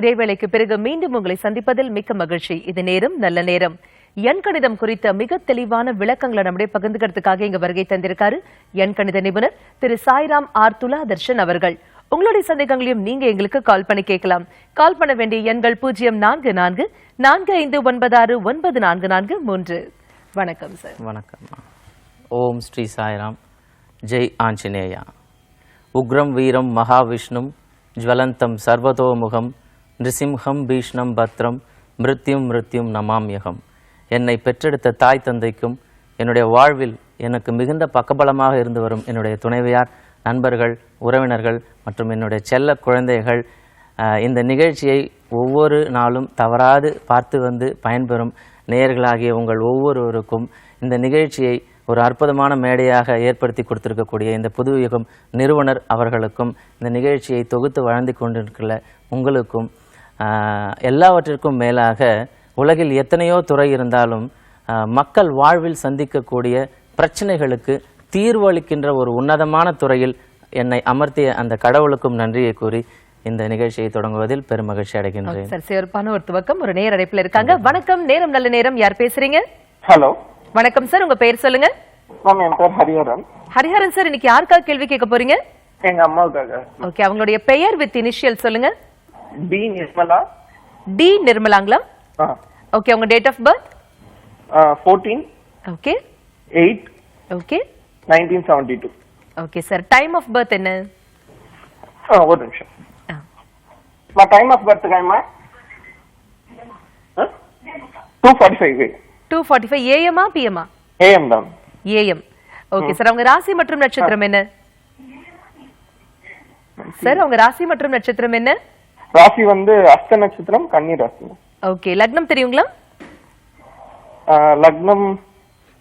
இடைவேளைக்கு பிறகு மீண்டும் உங்களை சந்திப்பதில் மிக்க மகிழ்ச்சி. இது நேரம் நல்ல நேரம். எண் கணிதம் குறித்த மிக தெளிவான விளக்கங்களை நம்முடைய பகிர்ந்துக்கிறதுக்காக இங்க வருகை தந்திருக்காரு எண் கணித நிபுணர் திரு சாய்ராம் ஆர் துலாதர்ஷன் அவர்கள். உங்களுடைய சந்தேகங்களையும் நீங்க எங்களுக்கு கால் பண்ணி கேட்கலாம். கால் பண்ண வேண்டிய எண்கள் 0444469443. வணக்கம் சார். வணக்கம். ஓம் ஸ்ரீ சாய்ராம். ஜெய் ஆஞ்சநேயா. உக்ரம் வீரம் மகாவிஷ்ணும் ஜ்வலந்தம் சர்வதோமுகம் நிருசிம்ஹம் பீஷ்ணம் பத்ரம் மிருத்யும் மிருத்யும் நமாம்யகம். என்னை பெற்றெடுத்த தாய் தந்தைக்கும் என்னுடைய வாழ்வில் எனக்கு மிகுந்த பக்கபலமாக இருந்து வரும் என்னுடைய துணைவியார், நண்பர்கள், உறவினர்கள் மற்றும் என்னுடைய செல்ல குழந்தைகள் இந்த நிகழ்ச்சியை ஒவ்வொரு நாளும் தவறாது பார்த்து வந்து பயன்பெறும் நேயர்களாகிய உங்கள் ஒவ்வொருவருக்கும் இந்த நிகழ்ச்சியை ஒரு அற்புதமான மேடையாக ஏற்படுத்தி கொடுத்திருக்கக்கூடிய இந்த புதுயுகம் நிறுவனர் அவர்களுக்கும் இந்த நிகழ்ச்சியை தொகுத்து வழங்கி கொண்டிருக்கிற உங்களுக்கும் எல்லாவற்றிற்கும் மேலாக உலகில் எத்தனையோ துறை இருந்தாலும் மக்கள் வாழ்வில் சந்திக்கக்கூடிய பிரச்சனைகளுக்கு தீர்வளிக்கின்ற ஒரு உன்னதமான துறையில் என்னை அமர்த்திய அந்த கடவுளுக்கும் நன்றியை கூறி இந்த நிகழ்ச்சியை தொடங்குவதில் பெரும் மகிழ்ச்சி அடைகின்றேன். சார், சிறப்பான ஒரு துவக்கம். ஒரு நேர அழைப்புல இருக்காங்க. வணக்கம். நேரம் நல்ல நேரம். யார் பேசுறீங்க? ஹலோ. வணக்கம் சார், உங்க பெயர் சொல்லுங்க. என் பேர் ஹரிஹரன். ஹரிஹரன் சார், இன்னைக்கு யாருக்காக கேள்வி கேட்க போறீங்க? எங்க அம்மாவுக்காக. ஓகே, அவங்களுடைய பெயர் வித் இனிஷியல் சொல்லுங்க. டி நிர்மலா. டி நிர்மலாங்களா? ஓகே, உங்க date of birth? 14 okay 8 okay 1972. Okay sir, time of birth என்ன? ஒரு நிமிஷம். டைம் ஆஃப் பர்த் கைமா 2:45 ஏஎம்மா பிஎம்மா? ஏஎம் தான். ஏஎம். ஓகே சார், அவங்க ராசி மற்றும் நட்சத்திரம் என்ன? சார், அவங்க ராசி மற்றும் நட்சத்திரம் என்ன? ராசி வந்து அஸ்த நட்சத்திரம், கன்னி ராசி. ஓகே, லக்னம் தெரியுங்களா? லக்னம்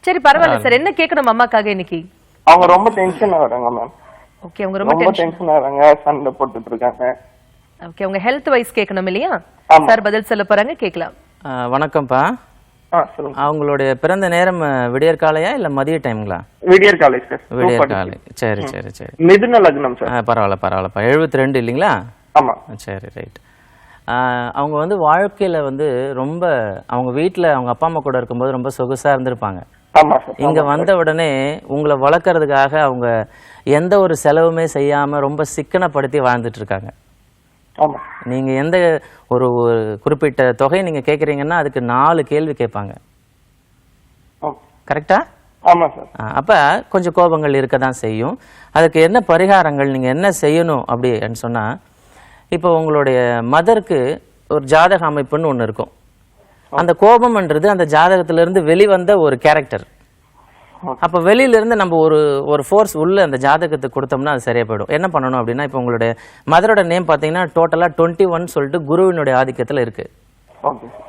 சரி, பரவாயில்ல சார். என்ன கேட்கணும் அம்மாக்காக இன்னைக்கு? அவங்க ரொம்ப டென்ஷன் ஆகுறாங்க மேம். ஓகே, அவங்க ரொம்ப டென்ஷன் ஆகுறாங்க, சண்டை போட்டுட்டு இருக்காங்க. ஓகே, உங்க ஹெல்த் வைஸ் கேட்கணும் இல்லையா? சார் பதில் சொல்ல போறாங்க, கேட்கலாம். வணக்கம்ப்பா. அவங்களுடைய பிறந்த நேரம் விடியற் காலையா இல்ல மதிய டைம்ங்களா? விடியற் காலை சார். விடியற் காலை. சரி சரி சரி. மிதுன லக்னம் சார். பரவாயில்ல பரவாயில்லப்பா. 72 இல்லைங்களா? ஆமா. சரி, ரைட். அவங்க வந்து வாழ்க்கையில வந்து ரொம்ப அவங்க வீட்டுல அவங்க அப்பா அம்மா கூட இருக்கும்போது ரொம்ப சொகுசா இருந்திருப்பாங்க. இங்க வந்த உடனே உங்களை வளர்க்கறதுக்காக அவங்க எந்த ஒரு செலவுமே செய்யாம ரொம்ப சிக்கனப்படுத்தி வாழ்ந்துட்டு இருக்காங்க. நீங்க எந்த ஒரு குறிப்பிட்ட தொகை நீங்க கேக்குறீங்கன்னா அதுக்கு 4 கேள்வி கேட்பாங்க. கரெக்டா? ஆமா சார். அப்ப கொஞ்சம் கோபங்கள் இருக்கதான் செய்யும். அதுக்கு என்ன பரிகாரங்கள் நீங்க என்ன செய்யணும் அப்படின்னு சொன்னா, இப்போ உங்களுடைய மதருக்கு ஒரு ஜாதக அமைப்புன்னு ஒன்று இருக்கும். அந்த கோபம்ன்றது அந்த ஜாதகத்திலிருந்து வெளிவந்த ஒரு கேரக்டர். அப்போ வெளியிலிருந்து நம்ம ஒரு ஃபோர்ஸ் உள்ள அந்த ஜாதகத்துக்கு கொடுத்தோம்னா அது சரியா போயிடும். என்ன பண்ணணும் அப்படின்னா, இப்போ உங்களுடைய மதரோட நேம் பார்த்தீங்கன்னா டோட்டலாக 21 சொல்லிட்டு குருவினுடைய ஆதிக்கத்தில் இருக்கு.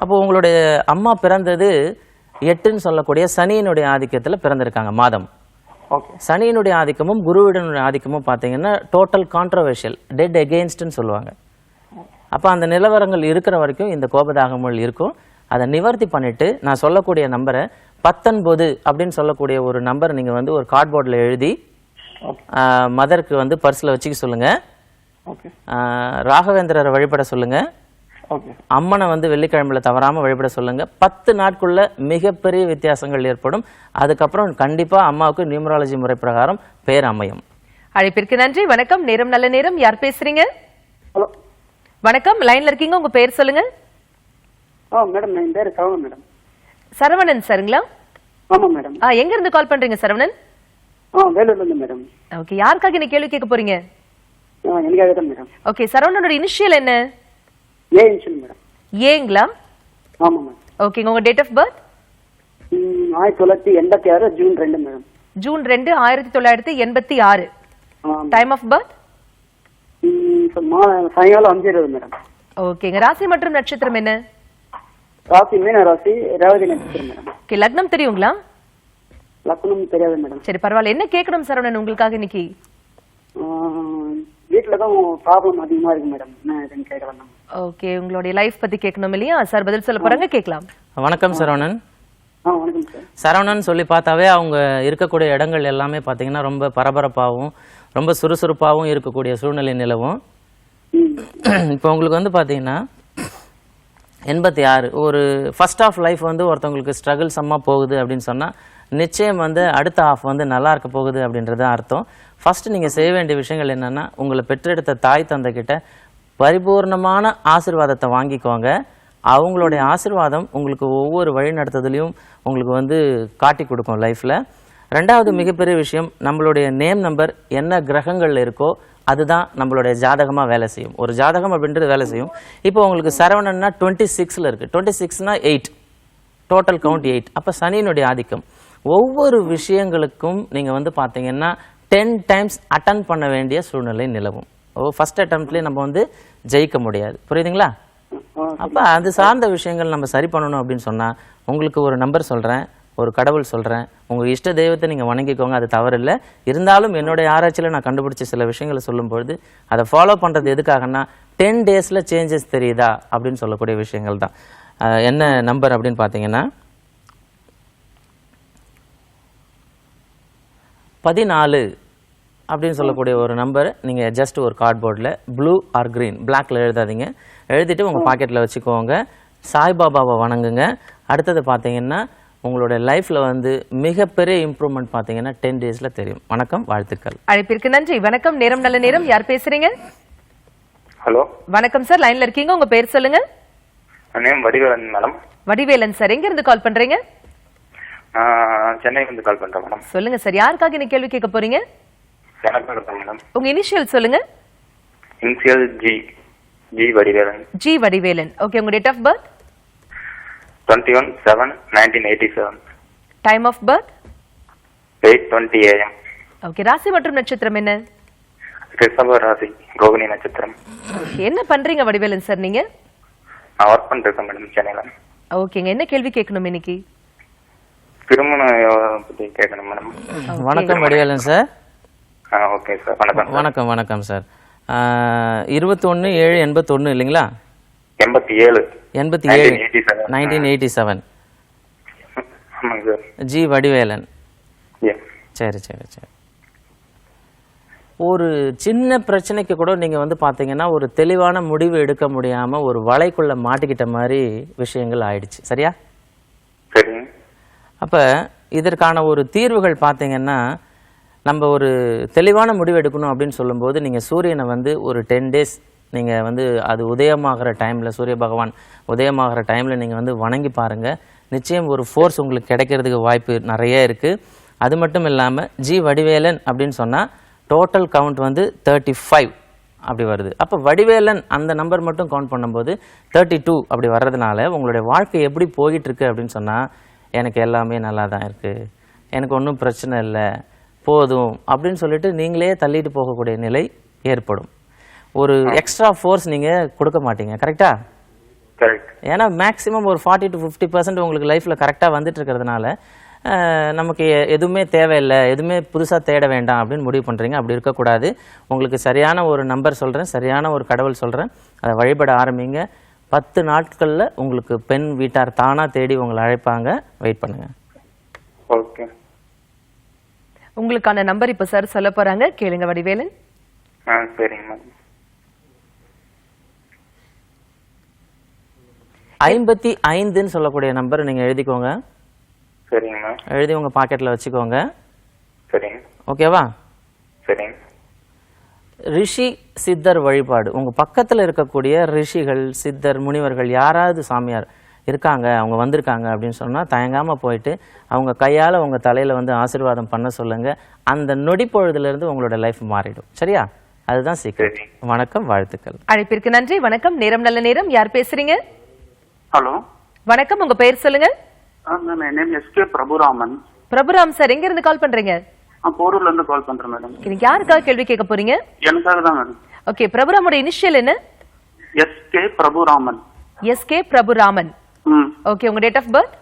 அப்போ உங்களுடைய அம்மா பிறந்தது 8ன்னு சொல்லக்கூடிய சனியினுடைய ஆதிக்கத்தில் பிறந்திருக்காங்க மாதம். சனியினுடைய ஆதிக்கமும் குருவினுடைய ஆதிக்கமும் பார்த்தீங்கன்னா டோட்டல் கான்ட்ரவர்ஷியல், டெட் எகெயின்ஸ்ட்னு சொல்லுவாங்க. அப்போ அந்த நிலவரங்கள் இருக்கிற வரைக்கும் இந்த கோபதாகங்கள் இருக்கும். அதை நிவர்த்தி பண்ணிட்டு நான் சொல்லக்கூடிய நம்பரை 19 அப்படின்னு சொல்லக்கூடிய ஒரு நம்பர் நீங்க வந்து ஒரு கார்ட்போர்டில் எழுதி மதருக்கு வந்து பர்ஸில் வச்சுக்க சொல்லுங்க. ராகவேந்திரரை வழிபட சொல்லுங்க. அம்மனை வந்து வெள்ளிக்கிழமையில தவறாம வழிபட சொல்லுங்க. 10 நாட்குள்ள மிகப்பெரிய வித்தியாசங்கள் ஏற்படும். அதுக்கப்புறம் கண்டிப்பா அம்மாவுக்கு நியூமராலஜி முறை பிரகாரம் பேர் அமையும். அழைப்பிற்கு நன்றி. வணக்கம். நேரம் நல்ல நேரம். யார் பேசுறீங்க? வணக்கம், லைன்ல இருக்கீங்க. உங்க பேர் சொல்லுங்க. மேடம், என் பேர் சரவணன் மேடம். சரவணன் சாருங்களா? ஆமா மேடம். எங்க இருந்து கால் பண்றீங்க சரவணன்? வேலூர்ல இருந்து மேடம். ஓகே, யாருக்காக நீ கேள்வி கேட்க போறீங்க? எனக்காக தான் மேடம். ஓகே, சரவணனோட இனிஷியல் என்ன? A initial madam. ஏங்களா? ஆமா மேடம். ஓகே, உங்க date of birth? 1986 June 2 madam. June 2 1986. Time of birth? சாயங்காலம் 5:20 மேடம். ஓகேங்க, ராசி மற்றும் நட்சத்திரம் என்ன? ராசி மீன ராசி, ரேவதி நட்சத்திரம் மேடம். ஓகே, லக்னம் தெரியுங்களா? லக்னம் தெரியாது மேடம். சரி, பரவாயில்ல. என்ன கேட்கணும் சரவணன் உங்களுக்காக இன்னைக்கு? வீட்டுல தான் ப்ராப்ளம் அதிகமா இருக்கு மேடம். என்ன இதுன்னு கேட்கலாம். ஓகே, உங்களுடைய லைஃப் பத்தி கேட்கணும் இல்லையா? சார் பதில் சொல்ல போறாங்க, கேட்கலாம். வணக்கம் சரவணன். வணக்கம் சார். சரவணன் சொல்லி பார்த்தாவே அவங்க இருக்கக்கூடிய இடங்கள் எல்லாமே பார்த்தீங்கன்னா ரொம்ப பரபரப்பாகவும் ரொம்ப சுறுசுறுப்பாகவும் இருக்கக்கூடிய சூழ்நிலை நிலவும். இப்போ உங்களுக்கு வந்து பார்த்தீங்கன்னா 86 ஒரு ஃபர்ஸ்ட் ஆஃப் லைஃப் வந்து ஒருத்தவங்களுக்கு ஸ்ட்ரகிள் சம்மா போகுது அப்படின்னு சொன்னால் நிச்சயம் வந்து அடுத்த ஆஃப் வந்து நல்லா இருக்க போகுது அப்படின்றது அர்த்தம். ஃபர்ஸ்ட் நீங்கள் செய்ய வேண்டிய விஷயங்கள் என்னென்னா, உங்களை பெற்றெடுத்த தாய் தந்தைக்கிட்ட பரிபூர்ணமான ஆசீர்வாதத்தை வாங்கிக்கோங்க. அவங்களுடைய ஆசீர்வாதம் உங்களுக்கு ஒவ்வொரு வழி நடத்துதலையும் உங்களுக்கு வந்து காட்டி கொடுக்கும் லைஃப்பில். ரெண்டாவது மிகப்பெரிய விஷயம், நம்மளுடைய நேம் நம்பர் என்ன கிரகங்கள் இருக்கோ அதுதான் நம்மளுடைய ஜாதகமாக வேலை செய்யும். ஒரு ஜாதகம் அப்படின்றது வேலை செய்யும். இப்போ உங்களுக்கு சரவணன்னா 26ல் இருக்குது. 26னா 8, டோட்டல் கவுண்ட் 8. அப்போ சனியினுடைய ஆதிக்கம். ஒவ்வொரு விஷயங்களுக்கும் நீங்கள் வந்து பார்த்தீங்கன்னா 10 டைம்ஸ் அட்டன் பண்ண வேண்டிய சூழ்நிலை நிலவும். ஃபர்ஸ்ட் அட்டம்ப்ட்லேயே நம்ம வந்து ஜெயிக்க முடியாது. புரியுதுங்களா? அப்போ அது சார்ந்த விஷயங்கள் நம்ம சரி பண்ணணும் அப்படின்னு சொன்னால், உங்களுக்கு ஒரு நம்பர் சொல்கிறேன், ஒரு கடவுள் சொல்கிறேன், உங்கள் இஷ்ட தெய்வத்தை நீங்கள் வணங்கிக்கோங்க, அது தவறில்லை. இருந்தாலும் என்னுடைய ஆராய்ச்சியில் நான் கண்டுபிடிச்ச சில விஷயங்களை சொல்லும்பொழுது அதை ஃபாலோ பண்ணுறது எதுக்காகனா 10 டேஸில் சேஞ்சஸ் தெரியுதா அப்படின்னு சொல்லக்கூடிய விஷயங்கள் தான். என்ன நம்பர் அப்படின்னு பார்த்தீங்கன்னா 14 அப்படின்னு சொல்லக்கூடிய ஒரு நம்பர் நீங்கள் ஜஸ்ட் ஒரு கார்ட்போர்டில் ப்ளூ ஆர் க்ரீன், பிளாக்ல எழுதாதீங்க, எழுதிட்டு உங்கள் பாக்கெட்டில் வச்சுக்கோங்க. சாய்பாபாவை வணங்குங்க. அடுத்தது பார்த்தீங்கன்னா உங்களுடைய லைஃப்ல வந்து மிகப்பெரிய இம்ப்ரூவ்மெண்ட் பார்த்தீங்கன்னா 10 டேஸ்ல தெரியும். வணக்கம், வாழ்த்துக்கள். அழைப்பிற்கு நன்றி. வணக்கம், நேரம் நல்ல நேரம். யார் பேசுறீங்க? ஹலோ, வணக்கம் சார், லைன்ல இருக்கீங்க, உங்க பேர் சொல்லுங்க. Name Vadivelan madam. Vadivelan sir, எங்க இருந்து கால் பண்றீங்க? சென்னையில இருந்து கால் பண்றேன் மேடம். சொல்லுங்க சார், யாருக்காக இன்னைக்கு கேள்வி கேட்க போறீங்க? எனக்கு இருக்கேன் மேடம். உங்க இனிஷியல் சொல்லுங்க. Initial G. G Vadivelan. G Vadivelan. Okay, உங்க date of birth? 21/7/1987. Time of birth? 8:20 AM. Okay, ராசி மற்றும் நட்சத்திரம் என்ன? ரிஷப ராசி, ரோகிணி நட்சத்திரம். என்ன பண்றீங்க வடிவேலன் சார் நீங்க? நான் ஒர்க் பண்ணிருக்கேன் மேடம் சென்னையில. ஓகேங்க, என்ன கேள்வி கேட்கணும் இன்னைக்கு? திருமணம் பத்தி கேட்கணும் மேடம். வணக்கம் வடிவேலன் சார். ஓகே சார், வணக்கம். வணக்கம் வணக்கம் சார். 21/7/81 இல்லைங்களா? 87. 1987. ஆமாங்க சார். ஜி வடிவேலன். சரி. சரி. ஒரு சின்ன பிரச்சனைக்கு கூட நீங்க வந்து பாத்தீங்கன்னா ஒரு தெளிவான முடிவு எடுக்க முடியாம ஒரு வலைக்குள்ள மாட்டிக்கிட்ட மாதிரி விஷயங்கள் ஆயிடுச்சு. சரியா? சரி. அப்ப இதற்கான ஒரு தீர்வுகள் பாத்தீங்கன்னா, நம்ம ஒரு தெளிவான முடிவு எடுக்கணும் அப்படின்னு சொல்லும்போது நீங்கள் சூரியனை வந்து ஒரு 10 டேஸ் நீங்கள் வந்து அது உதயமாகிற டைமில், சூரிய பகவான் உதயமாகிற டைமில் நீங்கள் வந்து வணங்கி பாருங்கள். நிச்சயம் ஒரு ஃபோர்ஸ் உங்களுக்கு கிடைக்கிறதுக்கு வாய்ப்பு நிறைய இருக்குது. அது மட்டும் இல்லாமல் ஜி வடிவேலன் அப்படின்னு சொன்னால் டோட்டல் கவுண்ட் வந்து 35 அப்படி வருது. அப்போ வடிவேலன் அந்த நம்பர் மட்டும் கவுண்ட் பண்ணும்போது 32 அப்படி வர்றதுனால உங்களுடைய வாழ்க்கை எப்படி போயிட்டுருக்கு அப்படின்னு சொன்னால், எனக்கு எல்லாமே நல்லா தான் இருக்குது, எனக்கு ஒன்றும் பிரச்சனை இல்லை, போதும் அப்படின்னு சொல்லிட்டு நீங்களே தள்ளிட்டு போகக்கூடிய நிலை ஏற்படும். ஒரு எக்ஸ்ட்ரா ஃபோர்ஸ் நீங்கள் கொடுக்க மாட்டீங்க. கரெக்டா? கரெக்ட். ஏன்னா மேக்ஸிமம் ஒரு 40 to 50% உங்களுக்கு லைஃப்பில் கரெக்டாக வந்துட்டு இருக்கிறதுனால நமக்கு எதுவுமே தேவையில்லை, எதுவுமே புதுசாக தேட வேண்டாம் அப்படின்னு முடிவு பண்ணுறீங்க. அப்படி இருக்கக்கூடாது. உங்களுக்கு சரியான ஒரு நம்பர் சொல்கிறேன், சரியான ஒரு கடவுள் சொல்கிறேன், அதை வழிபட ஆரம்பிங்க. 10 நாட்களில் உங்களுக்கு பெண் வீட்டார் தானாக தேடி உங்களை அழைப்பாங்க. வெயிட் பண்ணுங்க. ஓகே. உங்களுக்கான நம்பர் இப்ப சார் சொல்ல போறாங்க, கேளுங்க வடிவேலன். சரிங்க மேம். 55ன்னு சொல்லக்கூடிய நம்பர் நீங்க எழுதிக்கோங்க. சரிங்க மேம். எழுதி உங்க பாக்கெட்ல வச்சுக்கோங்க. சரிங்க. ஓகேவா? சரிங்க. ரிஷி சித்தர் வழிபாடு, உங்க பக்கத்துல இருக்கக்கூடிய ரிஷிகள், சித்தர், முனிவர்கள் யாராவது சாமியார் இருக்காங்க, அவங்க வந்திருக்காங்க அப்படின்னு சொன்னால் தயங்காமல் போயிட்டு அவங்க கையால் உங்கள் தலையில் வந்து ஆசீர்வாதம் பண்ண சொல்லுங்கள். அந்த நொடி பொழுதுலேருந்து உங்களோட லைஃப் மாறிடும். சரியா? அதுதான் சீக்கிரம். வணக்கம், வாழ்த்துக்கள். அழைப்பிற்கு நன்றி. வணக்கம், நேரம் நல்ல நேரம். யார் பேசுறீங்க? ஹலோ, வணக்கம், உங்க பெயர் சொல்லுங்க. Name SK Prabhuraman. Prabhuram sir, எங்க இருந்து கால் பண்றீங்க? போரூர்ல இருந்து கால் பண்றேன் மேடம். இன்னைக்கு யாருக்காக கேள்வி கேட்க போறீங்க? எனக்காக தான் மேடம். ஓகே, பிரபுராமோட இனிஷியல் என்ன? SK Prabhuraman. SK Prabhuraman. Okay, உங்க date of birth?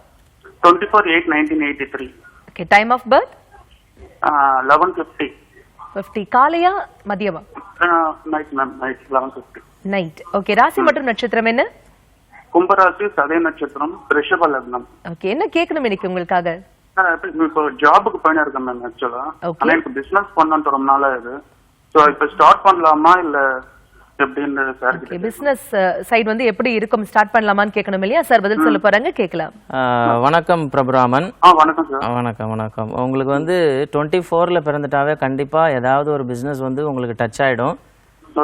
24/8/1983. Okay, time of birth? 11:50. காலையா மதியமா? Night ma'am, night 11:50. Night. Okay, ராசி மற்றும் நட்சத்திரம் என்ன? கும்பராசி, சதய நட்சத்திரம், ரிஷப லக்னம். ஓகே, என்ன கேட்கணும் இன்னைக்கு உங்களுக்காக? இப்போ ஜாபுக்கு போயிட்டு இருக்கேன் மேம். ஆக்சுவலா Okay. ஆனா எனக்கு பிசினஸ் பண்ணணும்னு ரொம்ப நாளா இது. சோ இப்ப ஸ்டார்ட் பண்ணலாமா இல்ல எப்படின்றது சார் ஓகே, பிசினஸ் சைடு வந்து எப்படி இருக்கும், ஸ்டார்ட் பண்ணலாமான்னு கேட்கணும் இல்லையா? சார் பதில் சொல்ல போறாங்க, கேட்கலாம். வணக்கம் பிரபுராமன். வணக்கம் சார். வணக்கம் வணக்கம். உங்களுக்கு வந்து 24ல் பிறந்துட்டாவே கண்டிப்பாக ஏதாவது ஒரு பிஸ்னஸ் வந்து உங்களுக்கு டச் ஆகிடும்.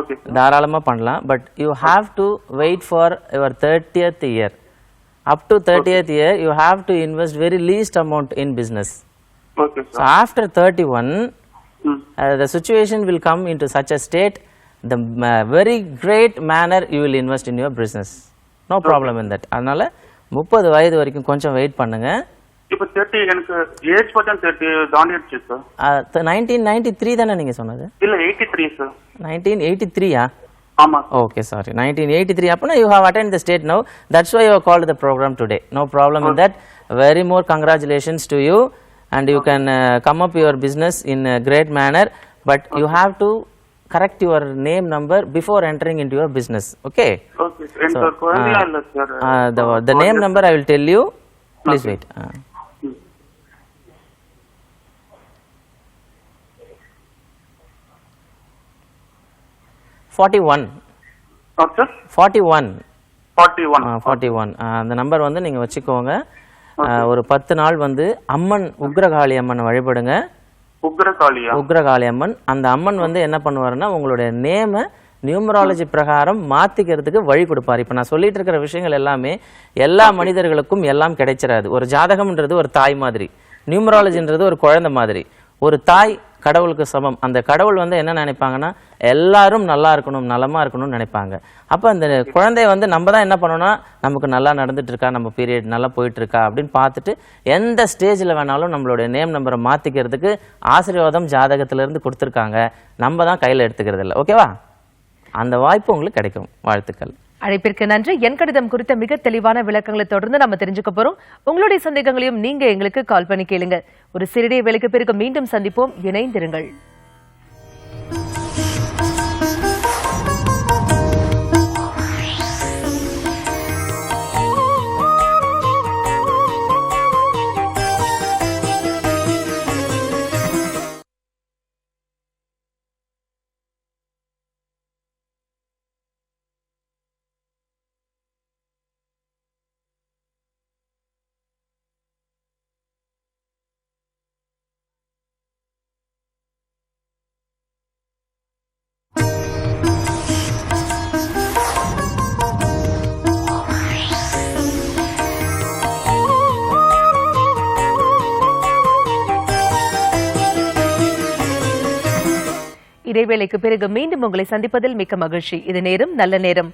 ஓகே தாராளமாக பண்ணலாம். But you have to wait for your 30th year. Up to 30th year you have to invest very least amount in business. Okay so after 31 the situation will come into such a state, the very great manner you will invest in your business. No problem in that. அதனால 30 வயது வரைக்கும் கொஞ்சம் wait பண்ணுங்க. இப்போ 30 எனக்கு age பார்த்தா 30 தாண்டிடுச்சு sir. 1993 தானே நீங்க சொன்னது? இல்ல 83 சார். 1983யா? ஆமா. Okay, sorry. 1983. அப்பனா you have attained the state now. That's why you have called the program today. No problem in that. Very more congratulations to you, and you can come up your business in a great manner, but you have to correct your name number before entering into your business. Okay? Okay. எனக்கு குழந்தையா இல்ல sir. The name number I will tell you. Please wait. 41. Sir 41. 41. அந்த number வந்து நீங்க வச்சுக்கோங்க. ஒரு 10 நாள் வந்து அம்மன் உக்ரகாளி அம்மன் வழிபடுங்க. உக்ரகாளி அம்மன். அந்த அம்மன் வந்து என்ன பண்ணுவாருன்னா உங்களுடைய நேம நியூமராலஜி பிரகாரம் மாத்திக்கிறதுக்கு வழி கொடுப்பார். இப்ப நான் சொல்லிட்டு இருக்கிற விஷயங்கள் எல்லாமே எல்லா மனிதர்களுக்கும் எல்லாம் கிடைச்சிடாது. ஒரு ஜாதகம்ன்றது ஒரு தாய் மாதிரி, நியூமராலஜின்றது ஒரு குழந்தை மாதிரி. ஒரு தாய் கடவுளுக்கு சமம். அந்த கடவுள் வந்து என்ன நினைப்பாங்கன்னா எல்லாரும் நல்லா இருக்கணும், நலமா இருக்கணும்னு நினைப்பாங்க. அப்ப அந்த குழந்தைய வந்து நம்ம தான் என்ன பண்ணோம்னா நமக்கு நல்லா நடந்துட்டு இருக்கா, நம்ம பீரியட் நல்லா போயிட்டு இருக்கா அப்படின்னு பார்த்துட்டு எந்த ஸ்டேஜில் வேணாலும் நம்மளுடைய நேம் நம்பரை மாத்திக்கிறதுக்கு ஆசீர்வாதம் ஜாதகத்துல இருந்து கொடுத்துருக்காங்க. நம்ம தான் கையில எடுத்துக்கிறது இல்லை. ஓகேவா? அந்த வாய்ப்பு உங்களுக்கு கிடைக்கும். வாழ்த்துக்கள். அழைப்பிற்கு நன்றி. என் கடிதம் குறித்த மிக தெளிவான விளக்கங்களை தொடர்ந்து நம்ம தெரிஞ்சுக்க போறோம். உங்களுடைய சந்தேகங்களையும் நீங்க எங்களுக்கு கால் பண்ணி கேளுங்க. ஒரு சிறிய வேலைக்கு பிறகு மீண்டும் சந்திப்போம். இணைந்திருங்கள். இடைவேளைக்கு பிறகு மீண்டும் உங்களை சந்திப்பதில் மிக்க மகிழ்ச்சி. இது நேரம் நல்ல நேரம்.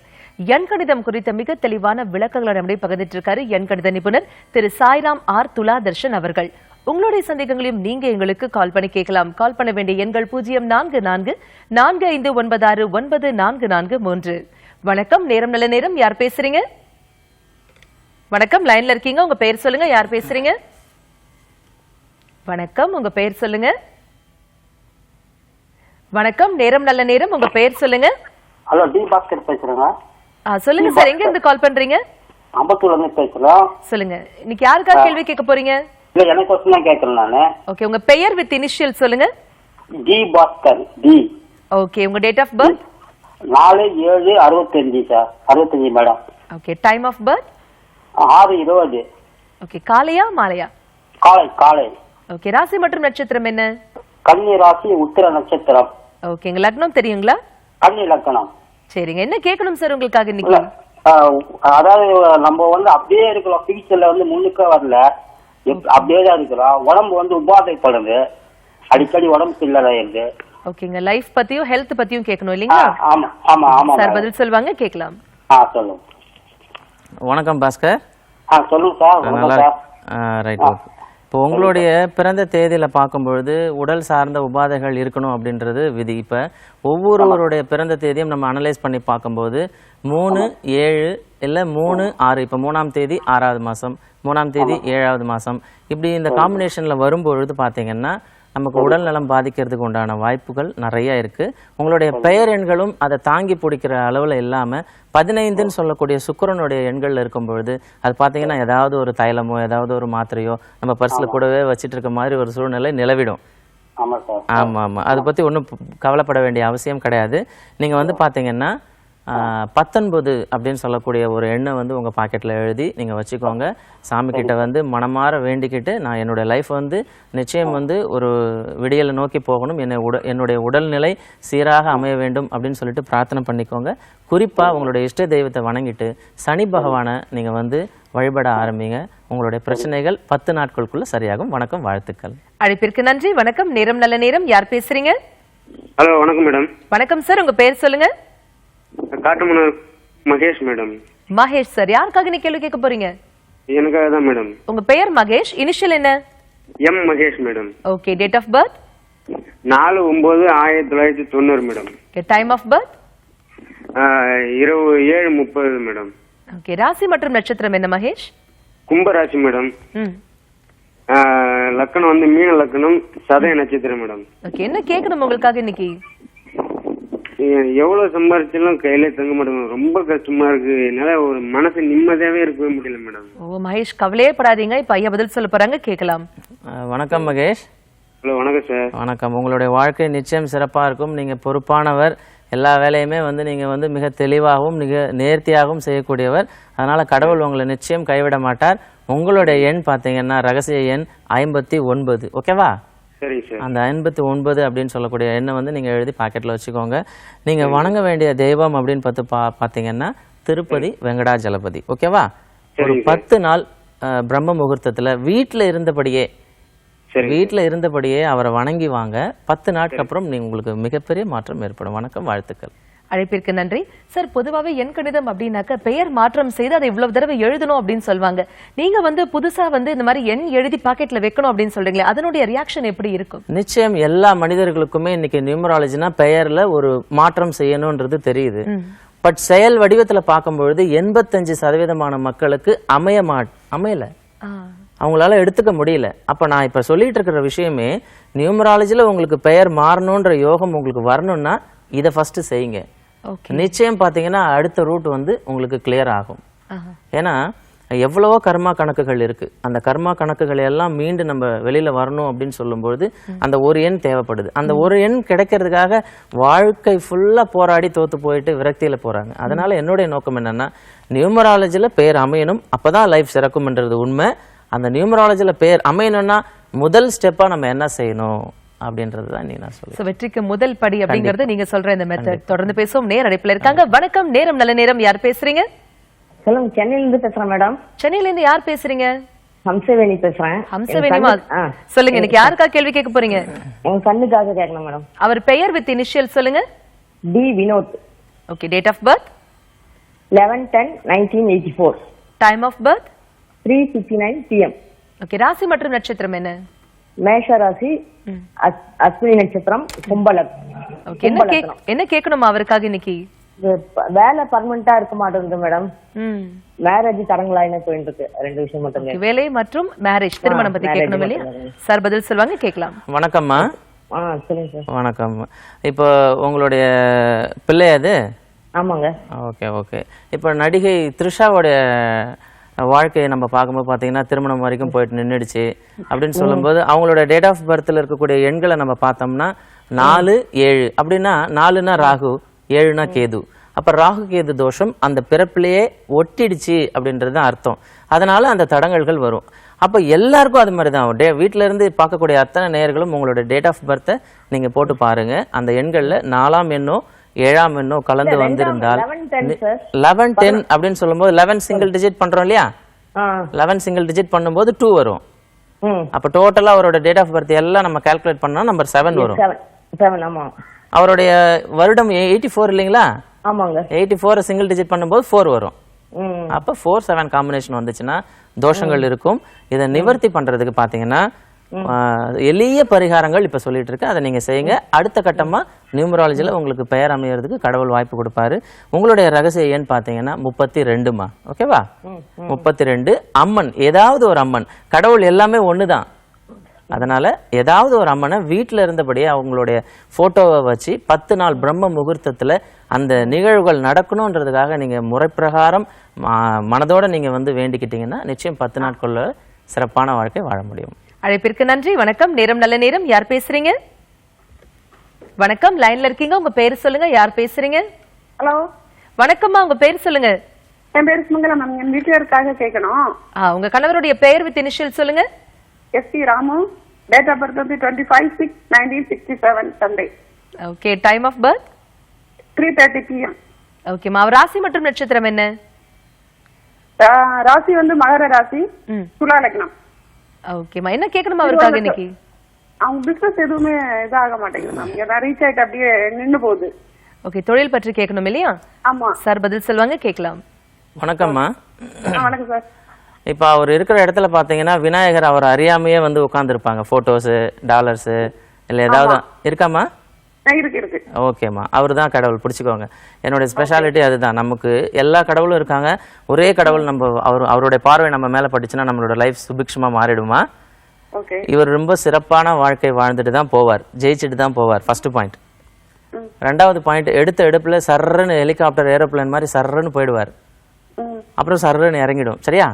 எண் கணிதம் குறித்த மிக தெளிவான விளக்கங்களை நம்முடைய பகிர்ந்துட்டு இருக்காரு எண் கணித நிபுணர் திரு சாய்ராம் ஆர் துலாதர்ஷன் அவர்கள். உங்களுடைய சந்தேகங்களையும் நீங்க எங்களுக்கு கால் பண்ணி கேட்கலாம். கால் பண்ண வேண்டிய எண்கள் 044455694443. வணக்கம், நேரம் நல்ல நேரம். யார் பேசுறீங்க? வணக்கம், லைன்ல இருக்கீங்க. உங்க பெயர் சொல்லுங்க. யார் பேசுறீங்க? வணக்கம், உங்க பெயர் சொல்லுங்க. வணக்கம், நேரம் நல்ல நேரம். உங்க பெயர் சொல்லுங்க. ஹலோ, டி பாஸ்கர் பேசுறேங்க. சொல்லுங்க சார், எங்க இருந்து கால் பண்றீங்க? அம்பத்தூர்ல இருந்து பேசுறோம். சொல்லுங்க, இன்னைக்கு யாருக்கா கேள்வி கேட்க போறீங்க? இல்ல, எனக்கு கொஸ்டின் தான் கேட்கறேன் நானு. ஓகே, உங்க பெயர் வித் இனிஷியல் சொல்லுங்க. டி பாஸ்கர். டி. ஓகே, உங்க date of birth? 4/7/65 sir. 65 madam. Okay, time of birth? 6:20. Okay, காலையா மாலையா? காலை காலை. ஓகே, ராசி மற்றும் நட்சத்திரம் என்ன? கன்னி ராசி, உத்திர நட்சத்திரம். ஓகேங்க, லக்னம் தெரியுங்களா? கன்னி லக்னம். சரிங்க, என்ன கேட்கணும் சார் உங்களுக்காக இன்னைக்கு? அதாவது நம்ம வந்து அப்படியே இருக்கிறோம், பிக்சர்ல வந்து முன்னுக்க வரல, அப்படியே தான் இருக்கிறோம். உடம்பு வந்து உபாதைப்படுது, அடிக்கடி உடம்பு சில்லறையுது. ஓகேங்க, லைஃப் பத்தியும் ஹெல்த் பத்தியும் கேட்கணும் இல்லீங்களா? ஆமா ஆமா ஆமா சார் பதில் சொல்வாங்க, கேட்கலாம். சொல்லுங்க. வணக்கம் பாஸ்கர். சொல்லுங்க சார். நல்லா ரைட். ஓகே, இப்போ உங்களுடைய பிறந்த தேதியில பார்க்கும்பொழுது உடல் சார்ந்த உபாதைகள் இருக்கணும் அப்படின்றது விதி. இப்போ ஒவ்வொருவருடைய பிறந்த தேதியும் நம்ம அனலைஸ் பண்ணி பார்க்கும்போது 3/7 இல்லை 3/6, இப்போ 3ஆம் தேதி 6வது மாதம், 3ஆம் தேதி 7வது மாதம், இப்படி இந்த காம்பினேஷனில் வரும்பொழுது பார்த்தீங்கன்னா நமக்கு உடல் நலம் பாதிக்கிறதுக்கு உண்டான வாய்ப்புகள் நிறைய இருக்கு. உங்களுடைய பெயர் எண்களும் அதை தாங்கி பிடிக்கிற அளவில் இல்லாமல் 15ன்னு சொல்லக்கூடிய சுக்கிரனுடைய எண்கள் இருக்கும் பொழுது அது பார்த்தீங்கன்னா ஏதாவது ஒரு தைலமோ ஏதாவது ஒரு மாத்திரையோ நம்ம பர்ஸில் கூடவே வச்சுட்டு இருக்க மாதிரி ஒரு சூழ்நிலை நிலவிடும். ஆமாம் ஆமாம், அதை பற்றி ஒன்றும் கவலைப்பட வேண்டிய அவசியம் கிடையாது. நீங்கள் வந்து பார்த்தீங்கன்னா 19 அப்படின்னு சொல்லக்கூடிய ஒரு எண்ணை வந்து உங்கள் பாக்கெட்டில் எழுதி நீங்கள் வச்சுக்கோங்க. சாமிக்கிட்ட வந்து மனமாற வேண்டிக்கிட்டு நான் என்னுடைய லைஃப் வந்து நிச்சயம் வந்து ஒரு விடியலை நோக்கி போகணும், என்னுடைய உடல்நிலை சீராக அமைய வேண்டும் அப்படின்னு சொல்லிட்டு பிரார்த்தனை பண்ணிக்கோங்க. குறிப்பாக உங்களுடைய இஷ்ட தெய்வத்தை வணங்கிட்டு சனி பகவானை நீங்கள் வந்து வழிபட ஆரம்பிங்க. உங்களுடைய பிரச்சனைகள் 10 நாட்களுக்குள்ள சரியாகும். வணக்கம், வாழ்த்துக்கள். அழைப்பிற்கு நன்றி. வணக்கம், நேரம் நல்ல நேரம். யார் பேசுறீங்க? ஹலோ, வணக்கம் மேடம். வணக்கம் சார், உங்க பேர் சொல்லுங்க. காட்டுமணூர் மகேஷ் மேடம். மகேஷ் சார், யாருக்காக நீ கேள்வி கேட்க போறீங்க? எனக்காக தான் மேடம். உங்க பெயர் மகேஷ், இனிஷியல் என்ன? M Mahesh madam. Okay, date of birth? 4/9/1990 madam. Time of birth? இரவு 7:30 மேடம். ஓகே, ராசி மற்றும் நட்சத்திரம் என்ன மகேஷ்? கும்பராசி மேடம். லக்கணம் வந்து மீன லக்கணம், சதய நட்சத்திரம் மேடம். ஓகே, என்ன கேட்கணும் உங்களுக்காக இன்னைக்கு? எவ்வளவு சம்பாதிச்சாலும் கையில தங்க மேடம், ரொம்ப கஷ்டமா இருக்கு. என்னால ஒரு மனசு நிம்மதியாவே இருக்கவே முடியல மேடம். ஓ மகேஷ், கவலையே படாதீங்க. இப்ப ஐயா பதில் சொல்ல போறாங்க, கேட்கலாம். வணக்கம் மகேஷ். ஹலோ, வணக்கம் சார். வணக்கம். உங்களுடைய வாழ்க்கை நிச்சயம் சிறப்பாக இருக்கும். நீங்கள் பொறுப்பானவர், எல்லா வேலையுமே வந்து நீங்கள் வந்து மிக தெளிவாகவும் மிக நேர்த்தியாகவும் செய்யக்கூடியவர். அதனால் கடவுள் உங்களை நிச்சயம் கைவிட மாட்டார். உங்களுடைய எண் பார்த்தீங்கன்னா ரகசிய எண் 59. ஓகேவா? சரிங்க சார். அந்த 59 அப்படின்னு சொல்லக்கூடிய எண்ணை வந்து நீங்கள் எழுதி பாக்கெட்டில் வச்சுக்கோங்க. நீங்கள் வணங்க வேண்டிய தெய்வம் அப்படின்னு பார்த்தீங்கன்னா திருப்பதி வெங்கடாஜலபதி. ஓகேவா? ஒரு 10 நாள் பிரம்ம முகூர்த்தத்தில் வீட்டில் இருந்தபடியே அவரை வணங்கி வாங்க. 10 நாட்களுக்கு அப்புறம் உங்களுக்கு மிகப்பெரிய மாற்றம் ஏற்படும். வணக்கம், வாழ்த்துக்கள். அழைப்பிற்கு நன்றி சார். பொதுவாகவே எண் கணிதம் அப்படின்னாக்க பெயர் மாற்றம் செய்து அதை இவ்வளவு தடவை எழுதணும் அப்படின்னு சொல்லுவாங்க. நீங்க வந்து புதுசா வந்து இந்த மாதிரி எண் எழுதி பாக்கெட்ல வைக்கணும் அப்படின்னு சொல்றீங்களே, அதனுடைய ரியாக்ஷன் எப்படி இருக்கும்? நிச்சயம் எல்லா மனிதர்களுக்குமே இன்னைக்கு நியூமராலஜினா பெயர்ல ஒரு மாற்றம் செய்யணும்ன்றது தெரியுது. பட் செயல் வடிவத்துல பார்க்கும்பொழுது 85% மக்களுக்கு அமையல, அவங்களால எடுத்துக்க முடியல. அப்ப நான் இப்ப சொல்லிட்டு இருக்கிற விஷயமே, நியூமராலஜில உங்களுக்கு பெயர் மாறணும்ன்ற யோகம் உங்களுக்கு வரணும்னா இதை ஃபர்ஸ்ட் செய்யுங்க. நிச்சயம் பாத்தீங்கன்னா அடுத்த ரூட் வந்து உங்களுக்கு கிளியர் ஆகும். ஏன்னா எவ்வளவோ கர்மா கணக்குகள் இருக்கு. அந்த கர்மா கணக்குகள் எல்லாம் மீண்டு நம்ம வெளியில வரணும் அப்படின்னு சொல்லும்போது அந்த ஒரு எண் தேவைப்படுது. அந்த ஒரு எண் கிடைக்கிறதுக்காக வாழ்க்கை ஃபுல்லா போராடி தோத்து போயிட்டு விரக்தியில போறாங்க. அதனால என்னுடைய நோக்கம் என்னன்னா, நியூமராலஜில பேர் அமையணும், அப்பதான் லைஃப் சிறக்கும்ன்றது உண்மை. அந்த நியூமராலஜில பேர் அமையணும்னா முதல் ஸ்டெப்பா நம்ம என்ன செய்யணும் அப்படின்றதுதான் நீ நான் சொல்றேன். வெற்றிக்கு முதல் படி அப்படிங்கறது நீங்க சொல்ற இந்த மெத்தட். தொடர்ந்து பேசுவோம். நேர அழைப்புல இருக்காங்க. வணக்கம், நேரம் நல்ல நேரம். யார் பேசுறீங்க? சொல்லுங்க, சென்னையில இருந்து பேசுறேன் மேடம். சென்னையில இருந்து யார் பேசுறீங்க? ஹம்சவேணி பேசுறேன். ஹம்சவேணிமா, சொல்லுங்க, இன்னைக்கு யாருக்கா கேள்வி கேட்க போறீங்க? எங்க கண்ணுக்காக கேட்கணும் மேடம். அவர் பெயர் வித் இனிஷியல் சொல்லுங்க. T Vinod. Okay, date of birth? 11/10/1984. Time of birth? 3:59 PM. Okay, ராசி மற்றும் நட்சத்திரம் என்ன? மேஷ ராசி, அஸ்வினி நட்சத்திரம், கும்பலம். ஓகே, என்ன கேட்கணும் அவருக்காக இன்னைக்கு? வேலை பர்மனண்டா இருக்க மாட்டேங்குது மேடம். மேரேஜ் தடங்களா என்ன போயிட்டு இருக்கு. 2 விஷயம் மட்டும். வேலை மற்றும் மேரேஜ், திருமணம் பத்தி கேட்கணும் இல்லையா? சார் பதில் சொல்லுவாங்க, கேட்கலாம். வணக்கம்மா. சொல்லுங்க சார். வணக்கம். இப்போ உங்களுடைய பிள்ளை அது? ஆமாங்க. ஓகே. இப்போ நடிகை த்ரிஷாவுடைய வாழ்க்கையை நம்ம பார்க்கும்போது பார்த்தீங்கன்னா திருமணம் வரைக்கும் போயிட்டு நின்றுடுச்சு அப்படின்னு சொல்லும்போது அவங்களோட டேட் ஆஃப் பர்த்தில் இருக்கக்கூடிய எண்களை நம்ம பார்த்தோம்னா 4, 7 அப்படின்னா 4னா ராகு, 7னா கேது. அப்ப ராகு கேது தோஷம் அந்த பிறப்பிலேயே ஒட்டிடுச்சு அப்படின்றது தான் அர்த்தம். அதனால அந்த தடங்கல்கள் வரும். அப்ப எல்லாருக்கும் அது மாதிரி தான். வீட்டில இருந்து பார்க்கக்கூடிய அத்தனை நேயர்களும் உங்களோட டேட் ஆஃப் பர்த்தை நீங்க போட்டு பாருங்க. அந்த எண்கள்ல 4ஆம் எண்ணோ 7ஆம் எண்ணோ கலந்து வந்திருந்தால் 11-10 அப்படின்னு சொல்லும்போது 11 சிங்கிள் டிஜிட் பண்றோம் இல்லையா? 11 சிங்கிள் டிஜிட் பண்ணும்போது 2 வரும். அப்ப டோட்டலா அவரோட டேட் ஆஃப் பர்த் எல்லாம் நம்ம கால்குலேட் பண்ணா நம்பர் 7 வரும். அவருடைய வருடம் 84 இல்லைங்களா? ஆமாங்க. 84 சிங்கிள் டிஜிட் பண்ணும்போது 4 வரும். அப்ப 4-7 காம்பினேஷன் வந்துச்சுன்னா தோஷங்கள் இருக்கும். இதை நிவர்த்தி பண்றதுக்கு பாத்தீங்கன்னா எளிய பரிகாரங்கள் இப்ப சொல்லிட்டு இருக்கு. அதை நீங்க செய்யுங்க. அடுத்த கட்டமா நியூமராலஜில உங்களுக்கு பெயர் அமையறதுக்கு கடவுள் வாய்ப்பு கொடுப்பாரு. உங்களுடைய ரகசிய எண் பாத்தீங்கன்னா 32மா. ஓகேவா? 32. அம்மன், ஏதாவது ஒரு அம்மன். கடவுள் எல்லாமே ஒண்ணுதான். அதனால ஏதாவது ஒரு அம்மனை வீட்டில இருந்தபடியே அவங்களுடைய போட்டோவை வச்சு 10 நாள் பிரம்ம முகூர்த்தத்துல அந்த நிகழ்வுகள் நடக்கணும்ன்றதுக்காக நீங்க முறைப்பிரகாரம் மனதோட நீங்க வந்து வேண்டிக்கிட்டீங்கன்னா நிச்சயம் 10 நாட்களுள்ள சிறப்பான வாழ்க்கை வாழ முடியும். அழைப்பிற்கு நன்றி. வணக்கம், நேரம் நல்ல நேரம். யார் பேசுறீங்க? வணக்கம், லைன்ல இருக்கீங்க. உங்க பேர் சொல்லுங்க. யார் பேசுறீங்க? ஹலோ. வணக்கம்மா, உங்க பேர் சொல்லுங்க. என் பேர் சுமங்கலா மேம். என் வீட்டுக்காரருக்காக கேட்கணும். உங்க கணவருடைய பெயர் வித் இனிஷியல் சொல்லுங்க. S T Ramu. Date of birth வந்து 25/6/1967 Sunday. Okay. Time of birth 3:30 PM. ஓகேமா. அவர் ராசி மற்றும் நட்சத்திரம் என்ன? ராசி வந்து மகர ராசி, துலா லக்னம். ஓகேமா. என்ன கேட்கணுமா அவருக்காக இன்னைக்கு? அவங்க பிசினஸ் எதுவுமே இதாக மாட்டேங்குது மேம். ஏதாவது ரீச் ஆயிட்டு அப்படியே நின்னு போகுது. ஓகே. தொழில் பற்றி கேட்கணும் இல்லையா? ஆமா சார் பதில் சொல்லுவாங்க, கேட்கலாம். வணக்கம்மா. வணக்கம் சார். இப்போ அவர் இருக்கிற இடத்துல பார்த்தீங்கன்னா விநாயகர் அவர் அறியாமையே வந்து உட்காந்துருப்பாங்க. ஃபோட்டோஸு, டாலர்ஸு இல்லை ஏதாவது இருக்காம்மா? இருக்கு. ஓகேம்மா. அவர் தான் கடவுள், பிடிச்சிக்கோங்க. என்னுடைய ஸ்பெஷாலிட்டி அதுதான். நமக்கு எல்லா கடவுளும் இருக்காங்க, ஒரே கடவுள் நம்ம அவருடைய பார்வை நம்ம மேலே பட்டுச்சுன்னா நம்மளோட லைஃப் சுபிக்ஷமாக மாறிடுமா. இவர் ரொம்ப சிறப்பான வாழ்க்கை வாழ்ந்துட்டு தான் போவார், ஜெயிச்சுட்டு தான் போவார். First point. ரெண்டாவது பாயிண்ட், எடுத்த எடுப்புல சர்றன்னு ஹெலிகாப்டர் ஏரோப்ளேன் மாதிரி சர்றன்னு போயிடுவார், அப்புறம் சர்றன்னு இறங்கிடும். சரியா?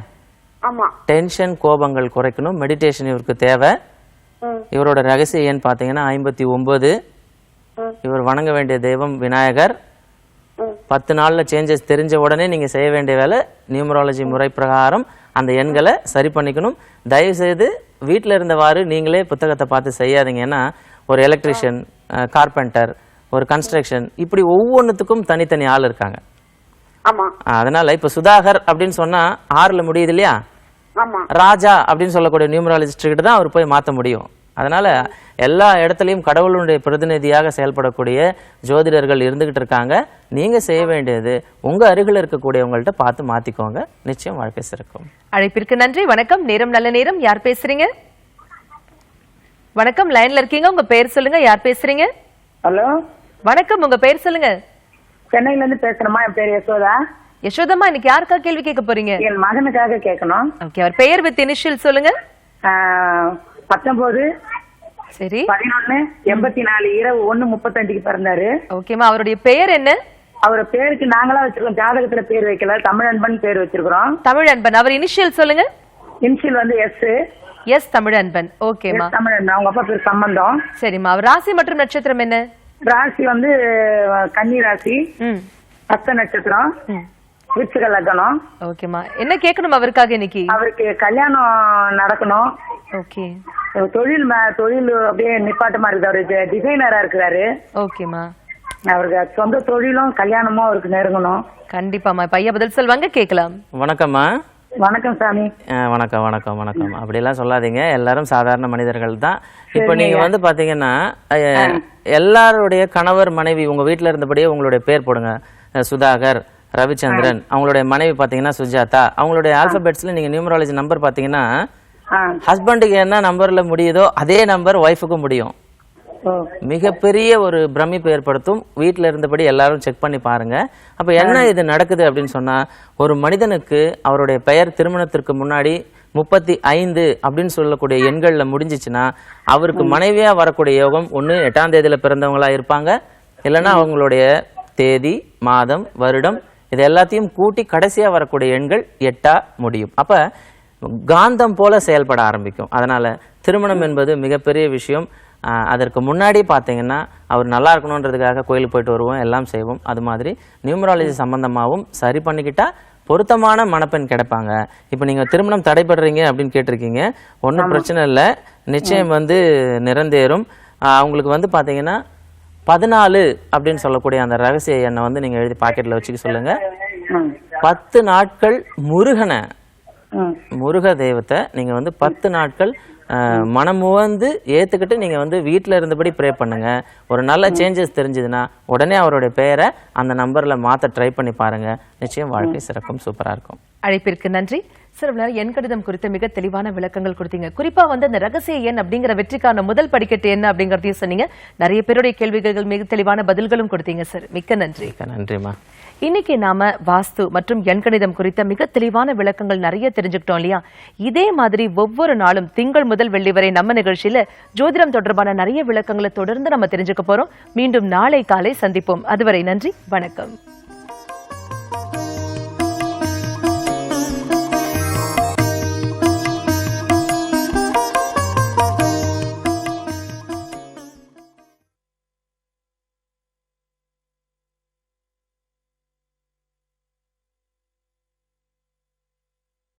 டென்ஷன் கோபங்கள் குறைக்கணும். மெடிடேஷன் இவருக்கு தேவை. இவரோட ரகசியம் ஏன்னு பார்த்தீங்கன்னா 59. இவர் வணங்க வேண்டிய தெய்வம் விநாயகர். 10 நாள்ல சேஞ்சஸ் தெரிஞ்ச உடனே நீங்க செய்ய வேண்டிய வேலை நியூமராலஜி முறை பிரகாரம் அந்த எண்களை சரி பண்ணிக்கணும். தயவு செய்து வீட்டில் இருந்தவாறு நீங்களே புத்தகத்தை பார்த்து செய்யாதீங்க. ஏன்னா ஒரு எலக்ட்ரிஷியன், கார்பெண்டர், ஒரு கன்ஸ்ட்ரக்ஷன், இப்படி ஒவ்வொன்றுத்துக்கும் தனித்தனி ஆள் இருக்காங்க. அதனால இப்ப சுதாகர் அப்படின்னு சொன்னா 6ல முடியுது இல்லையா? ராஜா அப்படின்னு சொல்லக்கூடிய நியூமராலஜிஸ்ட் கிட்ட தான் அவர் போய் மாற்ற முடியும். அதனால எல்லா இடத்துலையும் கடவுளுடைய பிரதிநிதியாக செயல்படக்கூடிய ஜோதிடர்கள் இருந்துகிட்டு இருக்காங்க. நீங்க செய்ய வேண்டியது உங்க அருகில் இருக்கக்கூடியவங்கள்ட்ட பார்த்து மாத்திக்கோங்க, நிச்சயம் வாழ்க்கை சிறக்கும். அழைப்பிற்கு நன்றி. வணக்கம். நேரம் நல்ல நேரம். யார் பேசுறீங்க? வணக்கம், லைன்ல இருக்கீங்க. உங்க பேர் சொல்லுங்க. யார் பேசுறீங்க? ஹலோ, வணக்கம். உங்க பேர் சொல்லுங்க. சென்னையில இருந்து பேசுறமா. என் பேர் யசோதா. யசோதம்மா, இன்னைக்கு யாருக்காக கேள்வி கேட்க போறீங்க? என் மகனுக்காக கேட்கணும். ஓகே. அவர் பெயர் வித் இனிஷியல் சொல்லுங்க. 19 சரி 11 84 இரவு 1:35 பிறந்தாரு. ஓகேமா. அவருடைய பெயர் என்ன? அவர் பேருக்கு நாங்களா வச்சிருக்கோம், ஜாதகத்துல பேர் வைக்கல, தமிழன்பன் பேர் வச்சிருக்கிறோம். தமிழன்பன். அவர் இனிஷியல் சொல்லுங்க. இனிஷியல் வந்து எஸ். எஸ் தமிழன்பன். ஓகேமா. தமிழன்பன். அவங்க அப்பா பேர் சம்பந்தம். சரிம்மா. அவர் ராசி மற்றும் நட்சத்திரம் என்ன? ராசி வந்து கன்னி ராசி, ஹஸ்த நட்சத்திரம், விருச்சிக லக்னம். ஓகேமா. என்ன கேட்கணும் அவருக்காக இன்னைக்கு? அவருக்கு கல்யாணம் நடக்கணும். ஓகே. தொழில் அப்படியே நிப்பாட்டமா இருக்குது. அவரு டிசைனரா இருக்கிறாரு. ஓகேமா. அவருக்கு சொந்த தொழிலும் கல்யாணமும் அவருக்கு நெருங்கணும். கண்டிப்பாமா. பையன் பதில் சொல்வாங்க, கேட்கலாம். வணக்கம்மா. வணக்கம் சாமி. வணக்கம் வணக்கம் வணக்கம். அப்படிலாம் சொல்லாதீங்க, எல்லாரும் சாதாரண மனிதர்கள் தான். இப்ப நீங்க வந்து பாத்தீங்கன்னா எல்லாருடைய கணவர் மனைவி உங்க வீட்டுல இருந்தபடியே உங்களுடைய பேர் போடுங்க. சுதாகர், ரவிச்சந்திரன். அவங்களுடைய மனைவி பாத்தீங்கன்னா சுஜாதா. அவங்களுடைய ஆல்பபெட்ஸ்ல நீங்க நியூமராலஜி நம்பர் பாத்தீங்கன்னா ஹஸ்பண்டுக்கு என்ன நம்பர்ல முடியுதோ அதே நம்பர் ஒய்ஃபுக்கு முடியும். மிகப்பெரிய ஒரு பிரமிப்பு ஏற்படுத்தும். வீட்டில் இருந்தபடி எல்லாரும் செக் பண்ணி பாருங்க. அப்ப என்ன இது நடக்குது அப்படின்னு சொன்னா, ஒரு மனிதனுக்கு அவருடைய பெயர் திருமணத்திற்கு முன்னாடி 35 அப்படின்னு சொல்லக்கூடிய எண்கள்ல முடிஞ்சிச்சுன்னா அவருக்கு மனைவியா வரக்கூடிய யோகம் ஒண்ணு 8ஆம் தேதியில பிறந்தவங்களா இருப்பாங்க, இல்லைன்னா அவங்களுடைய தேதி, மாதம், வருடம் இது எல்லாத்தையும் கூட்டி கடைசியா வரக்கூடிய எண்கள் 8ஆ முடியும். அப்ப காந்தம் போல செயல்பட ஆரம்பிக்கும். அதனால திருமணம் என்பது மிகப்பெரிய விஷயம். அதற்கு முன்னாடி பார்த்தீங்கன்னா அவர் நல்லா இருக்கணுன்றதுக்காக கோயிலுக்கு போயிட்டு வருவோம், எல்லாம் செய்வோம். அது மாதிரி நியூமராலஜி சம்பந்தமாகவும் சரி பண்ணிக்கிட்டா பொருத்தமான மணப்பெண் கிடைப்பாங்க. இப்போ நீங்க திருமணம் தடைபடுறீங்க அப்படின்னு கேட்டிருக்கீங்க. ஒன்றும் பிரச்சனை இல்லை, நிச்சயம் வந்து நிறந்தேறும். அவங்களுக்கு வந்து பார்த்தீங்கன்னா 14 அப்படின்னு சொல்லக்கூடிய அந்த ரகசிய எண்ணை வந்து நீங்க எழுதி பாக்கெட்ல வச்சுக்க சொல்லுங்க. 10 நாட்கள் முருக தெய்வத்தை நீங்க வந்து 10 நாட்கள் மனமுவந்து ஏத்துக்கிட்டு நீங்க வந்து வீட்டில் இருந்தபடி ப்ரே பண்ணுங்க. ஒரு நல்ல சேஞ்சஸ் தெரிஞ்சதுன்னா உடனே அவருடைய பெயரை அந்த நம்பர்ல மாத்த ட்ரை பண்ணி பாருங்க, நிச்சயம் வாழ்க்கை சிறக்கும், சூப்பரா இருக்கும். அழைப்பிற்கு நன்றி. சார், எண் கணிதம் குறித்த மிக தெளிவான விளக்கங்கள் கொடுத்தீங்க. குறிப்பா வந்து அந்த ரகசிய எண் அப்படிங்கிற வெற்றிக்கான முதல் படிக்கட்டு என்ன அப்படிங்கறதையும் சொன்னீங்க. நிறைய பேருடைய கேள்விகள் மிக தெளிவான பதில்களும் கொடுத்தீங்க சார். மிக்க நன்றி. நன்றிமா. இன்னைக்கு நாம வாஸ்து மற்றும் எண்கணிதம் குறித்த மிக தெளிவான விளக்கங்கள் நிறைய தெரிஞ்சுக்கிட்டோம் இல்லையா? இதே மாதிரி ஒவ்வொரு நாளும் திங்கள் முதல் வெள்ளி வரை நம்ம நிகழ்ச்சியில ஜோதிடம் தொடர்பான நிறைய விளக்கங்களை தொடர்ந்து நம்ம தெரிஞ்சுக்க போறோம். மீண்டும் நாளை காலை சந்திப்போம். அதுவரை நன்றி, வணக்கம்.